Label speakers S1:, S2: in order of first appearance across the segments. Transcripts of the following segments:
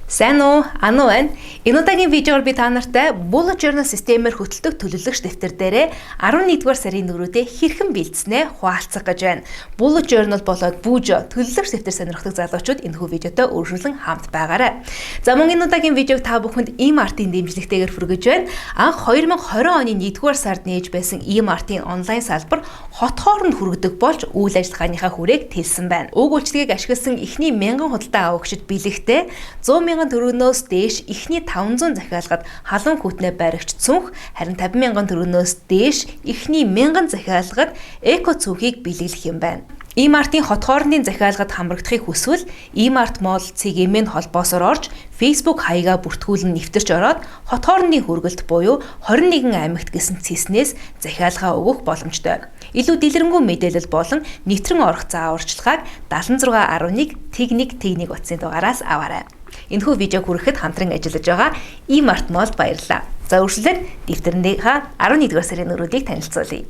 S1: Сайн уу? Anu байна. Энэ удаагийн видеоор би та нартай bullet journal системээр хөтэлдэг төлөвлөгч дэвтэр дээрээ 11-р сарын нөрөөдөө хэрхэн бэлдснээ хуваалцах гэж байна. Bullet journal болоод Bujo төлөвлөгч дэвтэр сонирхдаг залуучууд энэхүү видеотой үргэлжлэн хамт байгаарай. За мөн энэ удаагийн видеог та бүхэнд eMart-ийн дэмжлэгтэйгээр хүргэж байна. Анх 2020 оны 1-р сард нээж байсан eMart-ийн онлайн салбар хот хооронд хүргэдэг болж үйл ажиллагааныхаа хүрээг тэлсэн байна. Уг үйлчлэгийг ашигласан эхний 1000 худалдаа авагчид бэлэгтээ 100,000 төгрөгнөөс дээш эхний 500 захиалгад халуун хүтнээ баригч цүнх, харин 50,000 төгрөгнөөс дээш эхний 1000 захиалгад эко цүнхийг бэлэглэх юм байна. eMart-ийн хот хоорондын захиалгад хамрагдахыг хүсвэл eMart Mall CGM-ийн холбоосоор орж Facebook хаягаа бүртгүүлэн нэвтэрч ороод хот хоорондын хүргэлт буюу 21 аймагт гэсэн цэснээс захиалгаа өгөх боломжтой. Илүү дэлгэрэнгүй мэдээлэл болон нэвтрэн орох зааварчилгааг 7611 111 утасны дугаараас аваарай. Энэхүү видеог хүрэхэд хамтран ажиллаж байгаа eMart Mall баярлалаа. За үргэлжлээд дэвтэрнийхээ 11-р сарын нөрөөдийг танилцуулъя.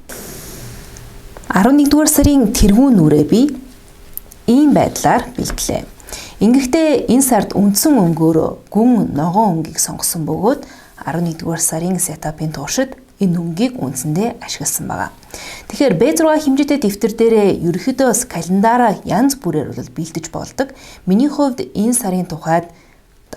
S1: 11-р сарын тэргүүн нүрээ би ийм байдлаар бэлтлээ. Ингэхдээ энэ сард үндсэн өнгөөр гүн ногоон өнгийг сонгосон бөгөөд 11-р сарын сетапын туршид энэ өнгийг үндсэндээ ашигласан байна. Тэгэхээр B6 хэмжээтэй дэвтэр дээрээ ерөнхийдөө календараа янз бүрээр бэлдэж болдог. Миний хувьд энэ сарын тухайд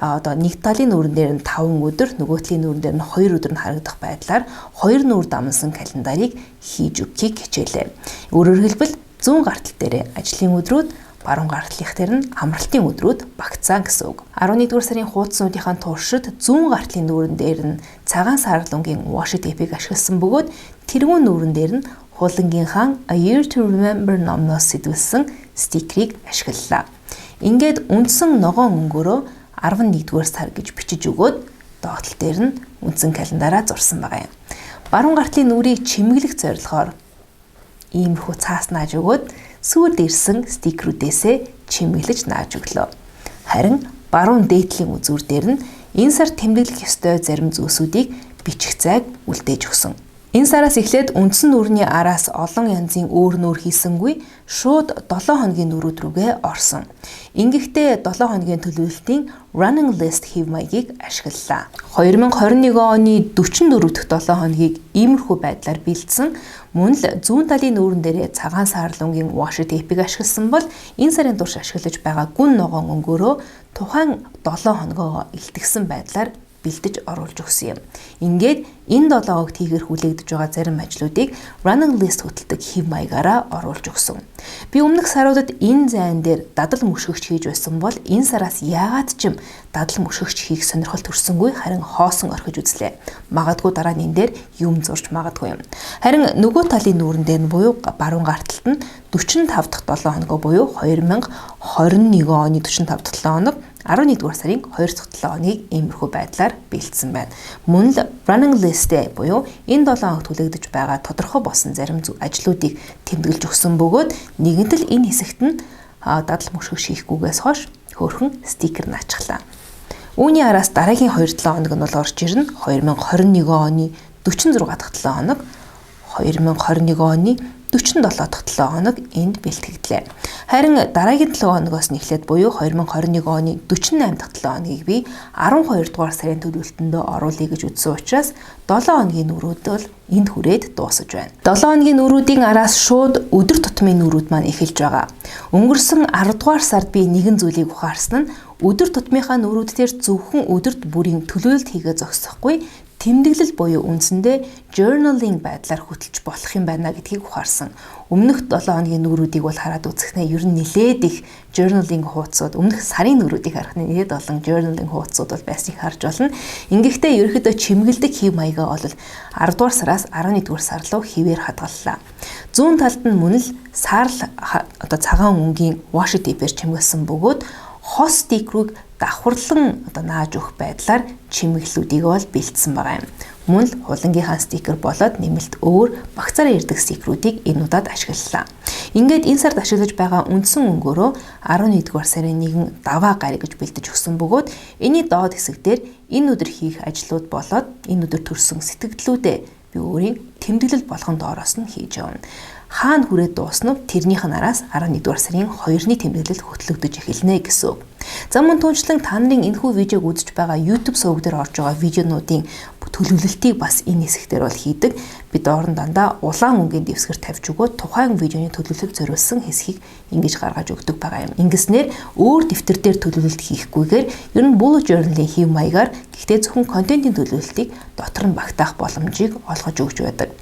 S1: нэг талын нүүрэн дээр нь 5 өдөр, нөгөө талын нүүрэн дээр нь 2 өдөр нь харагдах байдлаар 2 нүүр дамсан календарыг хийж өгөхийг хичээлээ. Өөрөөр хэлбэл зүүн гартал дээр ажлын өдрүүд, баруун гартлынх дээр нь амралтын өдрүүд багтсан гэсэн үг. 11-р сарын хуудасуудынхаа туршид зүүн гартлын нүүрэн дээр нь цагаан сарлунгийн washi tape-ийг ашигласан бөгөөд тэргүүн нүүрэн дээр нь хулангийнхаа A Year to Remember номноос сэтгүүлсэн стикерийг ашиглалаа. Ингээд үндсэн ногоон өнгөөрөө 11-р сар гэж бичиж өгөөд доотлол дээр нь үндсэн календараа зурсан байгаа юм. Баруун гартлын нүрийг чимэглэх зорилгоор иймэрхүү цаас нааж өгөөд сүүрд ирсэн стикерүүдээсээ чимэглэж нааж өглөө. Харин баруун дээдлийн үзүүр дээр нь энэ сар тэмдэглэх ёстой зарим зүйлсүүдийг бичих зайг үлдээж өгсөн. Энэ сараас эхлээд үндсэн нүрний араас олон янзын өөр нүүр хийсэнгүй шууд 7 хоногийн нүрүүд рүүгээ орсон. Ингэхдээ 7 хоногийн төлөвлөлтийн running list хэв маягийг ашиглалаа. 2021 оны 44 дахь 7 хоногийг иймэрхүү байдлаар бэлдсэн. Мөн л зүүн талын нүүрэн дээрээ цагаан сарлунгийн washi tape-ийг ашигласан бол энэ сарын турш ашиглаж байгаа гүн ногоон өнгөөрөө тухайн 7 хоногоо илтгэсэн байдлаар бэлдэж оруулж өгсөн юм. Ингээд энэ 7 хоногт хийгэр хүлээгдэж байгаа зарим ажлуудыг running list хөтэлдэг хэв маягаараа оруулж өгсөн. Би өмнөх саруудад энэ зайн дээр дадал мөшгөгч хийж байсан бол энэ сараас яагаад ч юм дадал мөшгөгч хийх сонирхол төрсөнгүй, харин хоосон орхиж үзлээ. Магадгүй дараа нь энэ дээр юм зурж магадгүй юм. Харин нөгөө талын нүүрэн дээр нь буюу баруун гарталт нь 45 дахь 7 хоногоо буюу 2021 оны 45 дахь 7 хоног 11-р сарын 2 дахь 7 хоногийг иймэрхүү байдлаар бэлдсэн байна. Мөн л running list-ээ буюу энэ 7 хоногт хүлээгдэж байгаа тодорхой болсон зарим ажлуудыг тэмдэглэж өгсөн бөгөөд нэгэнтэл энэ хэсэгт нь дадал мөшгөг шийхгүйгээс хойш хөөрхөн стикер наачглаа. Үүний араас дараагийн 2-7 хоног нь бол орж ирнэ. 2021 оны 46 дахь 7 хоног, 2021 оны 47 дахь 7 хоног энд бэлтгэгдлээ. Харин дараагийн 7 хоногоос нь эхлээд буюу 2021 оны 48 дахь 7 хоногийг би 12 дугаар сарын төлөвлөлтөндөө оруулъя гэж үзсэн учраас 7 хоногийн нүрүүд бол энд хүрээд дуусаж байна. 7 хоногийн нүрүүдийн араас шууд өдөр тутмын нүрүүд маань эхэлж байгаа. Өнгөрсөн 10 дугаар сард би нэгэн зүйлийг ухаарсан нь өдөр тутмынхаа нүрүүд дээр зөвхөн өдөрт бүрийн төлөвлөлт хийгээ зогсохгүй тэмдэглэл буюу үндсэндээ journaling байдлаар хөтөлж болох юм байна гэдгийг ухаарсан. Өмнөх 7 хоногийн нүрүүдийг бол хараад үзэхнээ ер нь нэлээд их journaling хуудасууд, өмнөх сарын нүрүүдийг харах нь нэлээд олон journaling хуудасууд бол байсныг харж болно. Ингэхдээ ерөөхдөө чимгэлдэг хэв маягаа бол 10 дугаар сараас 11 дугаар сар руу хэвээр хадгаллаа. Зүүн талд нь мөн л сарл цагаан өнгийн washi tape-ээр чимгэлсэн бөгөөд хос стикерүүд давхарлан нааж өгөх байдлаар чимэглэлүүдийг бол бэлдсэн байгаа юм. Мөн л хулангийнхаа стикер болоод нэмэлт өөр багцаараа ирдэг стикерүүдийг энэ удаад ашиглалаа. Ингээд энэ сард ашиглаж байгаа үндсэн өнгөөрөө 11-р сарын 1 даваа гарь гэж бэлдэж өгсөн бөгөөд энэний доод хэсэгдэр энэ өдөр хийх ажлууд болоод энэ өдөр төрсөн сэтгэгдлүүдээ би өөрийн тэмдэглэл болгон доороос нь хийж явна. хаана хүрээд дуусна вэ? Тэрнийх нь араас 11-р сарын 2-ны тэмдэглэл хөтлөгдөж эхэлнэ гэсэн үг. За мөн түнчлэн та нарын энэхүү видеог үзэж байгаа YouTube суваг дээр орж байгаа видеонуудын төлөвлөлтийг бас энэ хэсгээр бол хийдэг. Бид орон дандаа улаан мөнгөний дэвсгэр тавьж өгөөд тухайн видеоны төлөвлөлт зориулсан хэсгийг ингэж гаргаж өгдөг байгаа юм. Ингэснээр өөр дэвтэр дээр төлөвлөлт хийхгүйгээр ер нь bullet journal-ийн хэв маягаар гэхдээ зөвхөн контентын төлөвлөлтийг дотор нь багтаах боломжийг олгож өгч байдаг.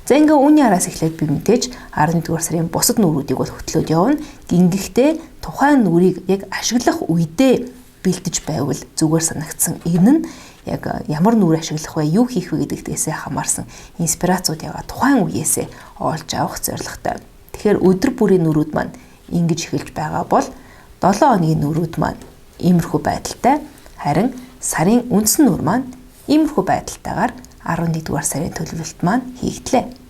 S1: За ингээ үүний араас эхлээд би мэдээж 11-р сарын бусад нүрүүдийг бол хөтлөөд явна. Гинггэхдээ тухайн нүрийг яг ашиглах үедээ бэлдэж байвал зүгээр санагдсан. Энэ нь яг ямар нүр ашиглах вэ, юу хийх вэ гэдэгтээсээ хамаарсан инспирацууд яга тухайн үеэсээ олж авах зорилготой. Тэгэхээр өдөр бүрийн нүрүүд маань ингэж эхэлж байгаа бол 7 хоногийн нүрүүд маань иймэрхүү байдалтай, харин сарын үндсэн нүр маань иймэрхүү байдалтайгаар 11-р сарын төлөвлөлт маань хийгдлээ.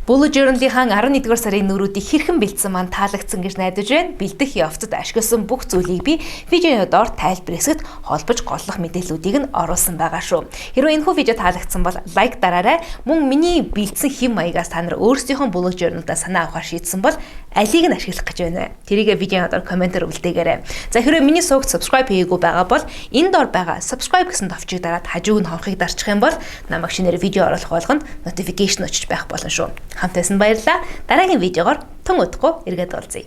S1: Bullet Journal-ийн 11-р сарын нүрүүдийг хэрхэн бэлдсэн маань таалагдсан гэж найдаж байна. Бэлдэх явцад ашигласан бүх зүйлийг би видеоны доор тайлбар хэсэгт холбож голлох мэдээллүүдийг нь оруулсан байгаа шүү. Хэрвээ энэхүү видео таалагдсан бол лайк дараарай. Мөн миний бэлдсэн хэм маягаас та нар өөрсдийнхөө Bullet Journal-даа санаа авахар шийдсэн бол алийг нь ашиглах гэж байна. Тэрийг видеоны доор комментээр үлдээгээрэй. За хэрвээ миний сувагт subscribe хийгээгүй байгаа бол энэ доор байгаа subscribe гэсэн товчийг дараад хажууг нь хонхыг дарчих юм бол намайг шинээр видео оруулах болгонд notification очиж байх болно шүү. Хамтайсан баярлалаа. Дараагийн видеогоор тун удахгүй эргээд уулзъя.